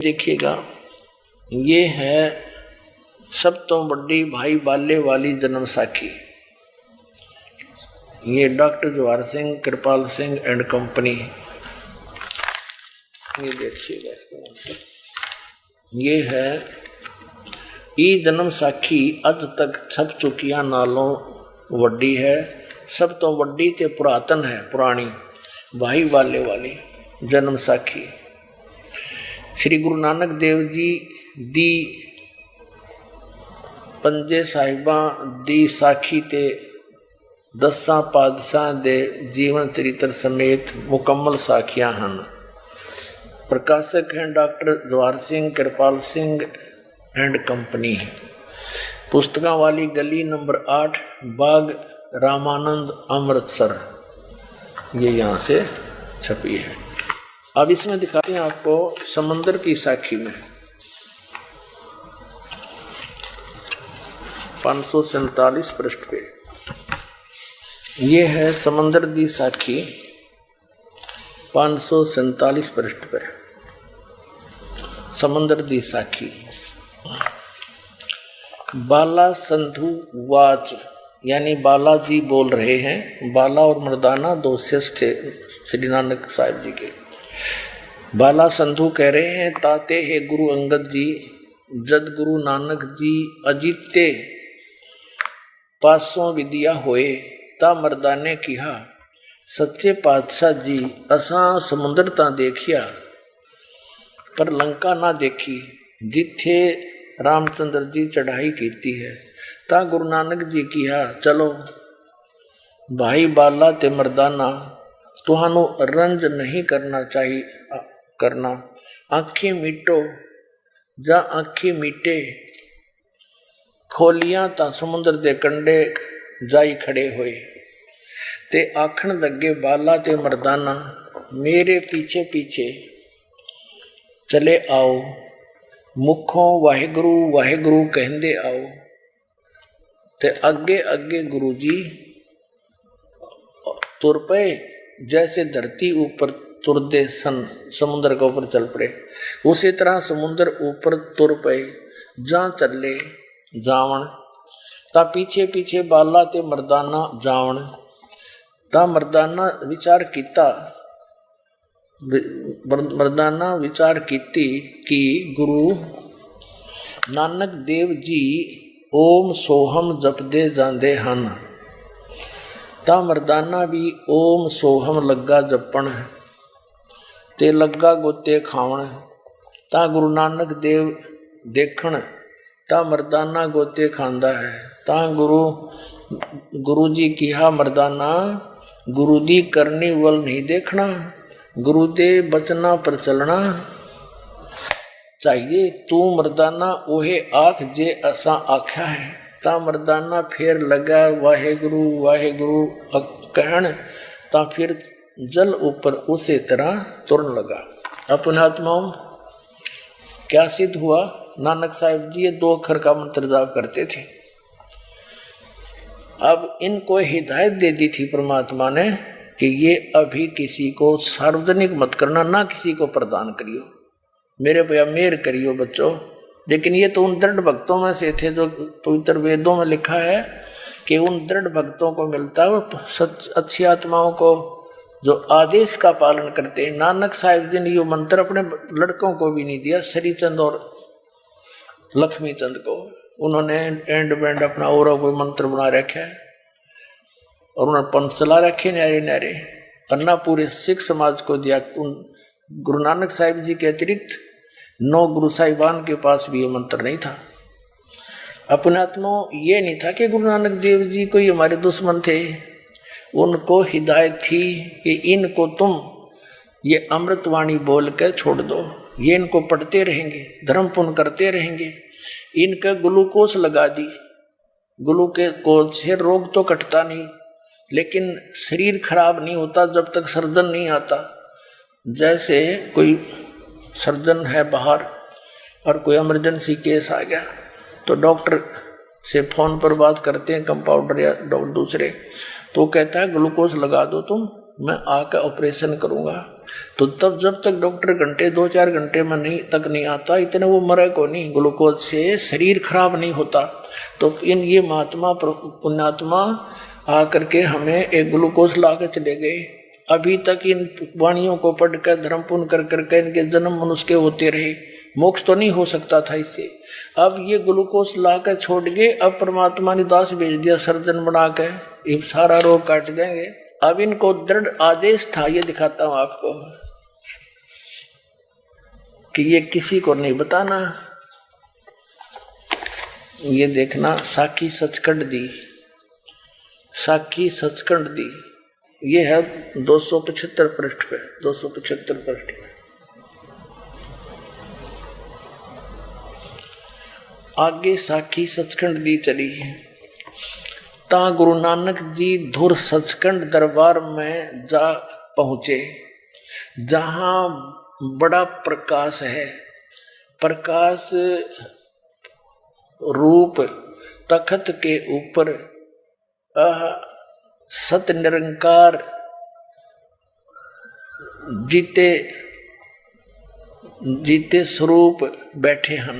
देखिएगा, ये है सब तो बड़ी भाई बाले वाली जन्म साखी। ये doctor Jawahar Singh Kirpal Singh and company, ये देखिएगा इसका नाम। ये है ई जन्म साखी अज तक छप चुकिया नालों वड्डी है, सब तो वड्डी ते पुरातन है पुरानी भाई बाले वाली जन्म साखी। श्री गुरु नानक देव जी दी पंजे साहिबा दी साखी ते 10 पातशाह दे जीवन चरित्र समेत मुकम्मल साखियां हैं। प्रकाशक हैं doctor Jawahar Singh Kirpal Singh and company. पुस्तकां वाली गली नंबर 8 बाग रामानंद अमृतसर, ये यहाँ से छपी है। अब इसमें दिखाते हैं आपको समंदर की साखी में 547 पृष्ठ पे। ये है समंदर दी साखी 547 पृष्ठ पे। समंदर दी साखी बाला संधु वाच, यानी बालाजी बोल रहे हैं। बाला और मर्दाना दो शिष्य थे श्री नानक साहिब जी के। बाला संधु कह रहे हैं, ताते है गुरु अंगद जी जद गुरु नानक जी अजीते पासों विद्या होए, ता मर्दाने किहा सच्चे पातशाह जी असा समुंदर ता देखिया पर लंका ना देखी, जिथे रामचंद्र जी चढ़ाई कीती है। ता गुरु नानक जी किहा चलो भाई बाला ते मर्दाना, तुहानू रंज नहीं करना चाहिए करना, आँखें मीटो जा आँखें मीटे, खोलियां ता समुद्र दे कंडे जाई खड़े होए। ते आखण लगे बाला ते मर्दाना, मेरे पीछे पीछे चले आओ, मुखों वाहिगुरु वाहिगुरु कहंदे आओ। ते अगे अगे गुरु जी तुर पे, जैसे धरती ऊपर तुरदे सन समुद्र के ऊपर चल पड़े, उसी तरह समुद्र ऊपर तुर पे जा चले जावण। ता पीछे पीछे बाला ते मर्दाना जावण। ता मर्दाना विचार कीता, मर्दाना विचार कीती कि गुरु नानक देव जी ओम सोहम जपदे जांदे हन। ता मर्दाना भी ओम सोहम लगा जपण ते लगा गोते खावण। ता गुरु नानक देव देखण, ता मर्दाना गोते खांदा है। ता गुरु जी किहा मर्दाना, गुरु दी करनी वल नहीं देखना, गुरु दे बचना पर चलना चाहिए। तू मर्दाना ओहे आख जे असा आख्या है। ता मर्दाना फिर लगा वाहेगुरु वाहेगुरु कहण। ता फिर जल ऊपर उसी तरह तुरन लगा। अपने आत्माओं क्या सिद्ध हुआ, नानक साहिब जी ये 2 अक्षर का मंत्र जाप करते थे। अब इनको हिदायत दे दी थी परमात्मा ने कि ये अभी किसी को सार्वजनिक मत करना, ना किसी को प्रदान करियो, मेरे पे मेहर करियो बच्चों। लेकिन ये तो उन दृढ़ भक्तों में से थे जो पवित्र वेदों में लिखा है कि उन दृढ़ भक्तों को मिलता है, वो अच्छी आत्माओं को जो आदेश का पालन करते हैं। नानक साहिब जी ने ये मंत्र अपने लड़कों को भी नहीं दिया, श्री चंद और लक्ष्मी चंद को। उन्होंने एंड बैंड अपना और कोई मंत्र बना रखा है और उन्होंने पंथ चला रखे न्यारे न्यारे, और ना पूरे सिख समाज को दिया। उन गुरु नानक साहिब जी के अतिरिक्त 9 गुरु साहिबान के पास भी ये मंत्र नहीं था। अपने आत्मा ये नहीं था कि गुरु नानक देव जी कोई हमारे दुश्मन थे। उनको हिदायत थी कि इनको तुम ये अमृतवाणी बोल कर छोड़ दो, ये इनको पढ़ते रहेंगे, धर्म पुण्य करते रहेंगे। इनका ग्लूकोज लगा दी, ग्लूकोज से रोग तो कटता नहीं, लेकिन शरीर खराब नहीं होता जब तक सर्जन नहीं आता। जैसे कोई सर्जन है बाहर और कोई इमरजेंसी केस आ गया तो डॉक्टर से फ़ोन पर बात करते हैं, कंपाउंडर या डॉक्टर दूसरे, तो कहता है ग्लूकोज लगा दो तुम, मैं आकर ऑपरेशन करूंगा। तो तब जब तक डॉक्टर घंटे 2-4 घंटे में नहीं आता, इतने वो मरे को नहीं, ग्लूकोज से शरीर खराब नहीं होता। तो ये महात्मा पुण्यात्मा आकर के हमें एक ग्लूकोज ला के चले गए। अभी तक इन वाणियों को पढ़कर धर्म पुण्य कर करके इनके जन्म मनुष्य के होते रहे, मोक्ष तो नहीं हो सकता था इससे। अब ये ग्लूकोज ला कर छोड़ गए, अब परमात्मा ने दास भेज दिया सर्जन बना कर, ये सारा रोग काट देंगे। अब इनको दृढ़ आदेश था, ये दिखाता हूं आपको, कि ये किसी को नहीं बताना। ये देखना, साखी सचखंड दी, साखी सचखंड दी, ये है 275 पृष्ठ पे, 275 पृष्ठ पे। आगे साखी सचखंड दी चली है। ता गुरु नानक जी धुर सचखंड दरबार में जा पहुंचे, जहां बड़ा प्रकाश है, प्रकाश रूप तखत के ऊपर सत निरंकार जीते जीते स्वरूप बैठे हैं।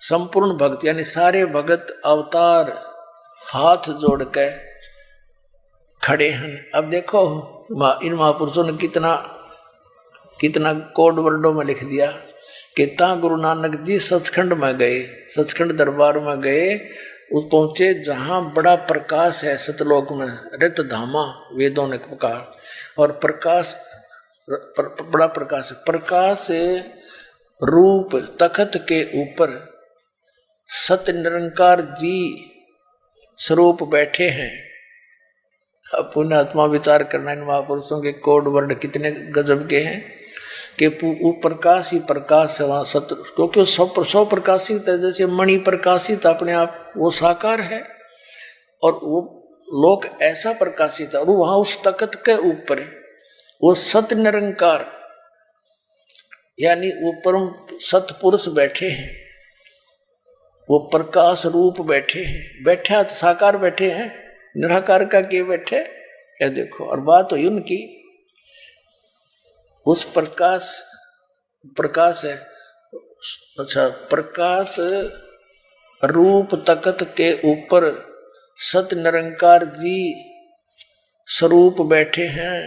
संपूर्ण भक्त यानी सारे भगत अवतार हाथ जोड़ के खड़े हैं। अब देखो इन महापुरुषों ने कितना कोड वर्डों में लिख दिया कि ता गुरु नानक जी सचखंड में गए, सचखंड दरबार में गए, उस पहुंचे जहां बड़ा प्रकाश है, सतलोक में रित धामा वेदों ने कहा, और प्रकाश बड़ा प्रकाश है। प्रकाश रूप तखत के ऊपर सत्य निरंकार जी स्वरूप बैठे हैं। अब पुण्यात्मा विचार करना, इन महापुरुषों के कोड वर्ड कितने गजब के हैं कि वो प्रकाश ही प्रकाश है वहाँ सत्य, क्योंकि सौ प्रकाशित है, जैसे मणि प्रकाशित अपने आप वो साकार है, और वो लोक ऐसा प्रकाशित है, और वहाँ उस तख्त के ऊपर वो सत्य निरंकार यानी वो परम सतपुरुष बैठे हैं, वो प्रकाश रूप बैठे हैं। बैठे तो साकार बैठे हैं, निराकार का के बैठे क्या देखो। और बात हुई उनकी, उस प्रकाश है, अच्छा प्रकाश रूप तखत के ऊपर सत्य निरंकार जी स्वरूप बैठे हैं,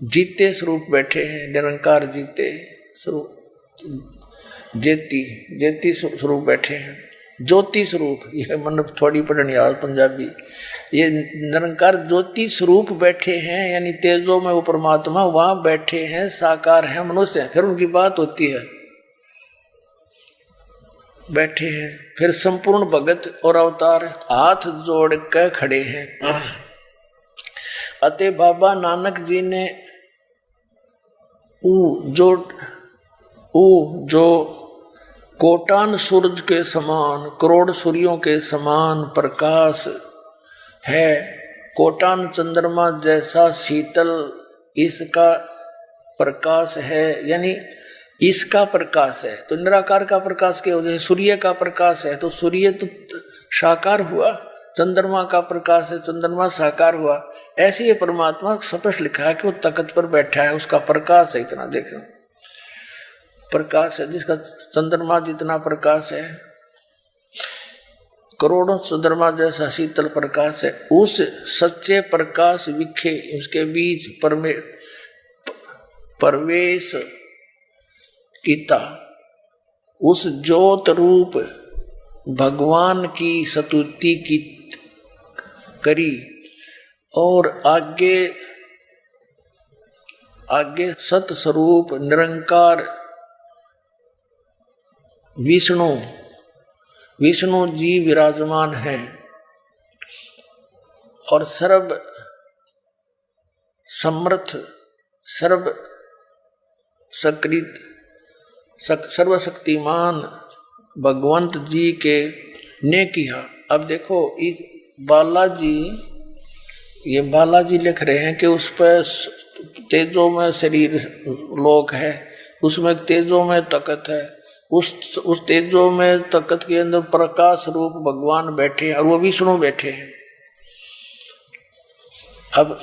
जीते स्वरूप बैठे हैं, निरंकार जीते स्वरूप, जेती स्वरूप बैठे हैं, ज्योति स्वरूप। यह मतलब थोड़ी पढ़नी यार पंजाबी, ये निरंकार ज्योति स्वरूप बैठे हैं, यानी तेजो में वो परमात्मा वहां बैठे हैं, साकार है, मनुष्य है। फिर उनकी बात होती है, बैठे हैं। फिर संपूर्ण भगत और अवतार हाथ जोड़ कर खड़े हैं। अतः बाबा नानक जी ने जो कोटान सूरज के समान, करोड़ सूर्यों के समान प्रकाश है, कोटान चंद्रमा जैसा शीतल इसका प्रकाश है, यानी इसका प्रकाश है। तो निराकार का प्रकाश क्या हो जाए, सूर्य का प्रकाश है, तो सूर्य तो साकार हुआ, चंद्रमा का प्रकाश है, चंद्रमा साकार हुआ। ऐसे ही परमात्मा स्पष्ट लिखा है कि वो तख्त पर बैठा है, उसका प्रकाश है, इतना देखना प्रकाश है, जिसका चंद्रमा जितना प्रकाश है, करोड़ों चंद्रमा जैसा शीतल प्रकाश है। उस सच्चे प्रकाश विखे उसके बीच प्रवेश कीता, उस ज्योत रूप भगवान की स्तुति की करी, और आगे सत स्वरूप निरंकार विष्णु जी विराजमान हैं, और सर्व समर्थ सर्वशक्तिमान भगवंत जी के ने किया। अब देखो बालाजी, ये बालाजी लिख रहे हैं कि उस पर तेजो में शरीर लोक है, उसमें तेजो में तखत है, उस तेजो में तखत के अंदर प्रकाश रूप भगवान बैठे हैं, और वो विष्णु बैठे हैं। अब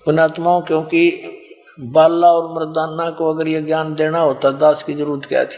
पुणात्माओं, क्योंकि बाला और मर्दाना को अगर ये ज्ञान देना होता, दास की जरूरत क्या थी।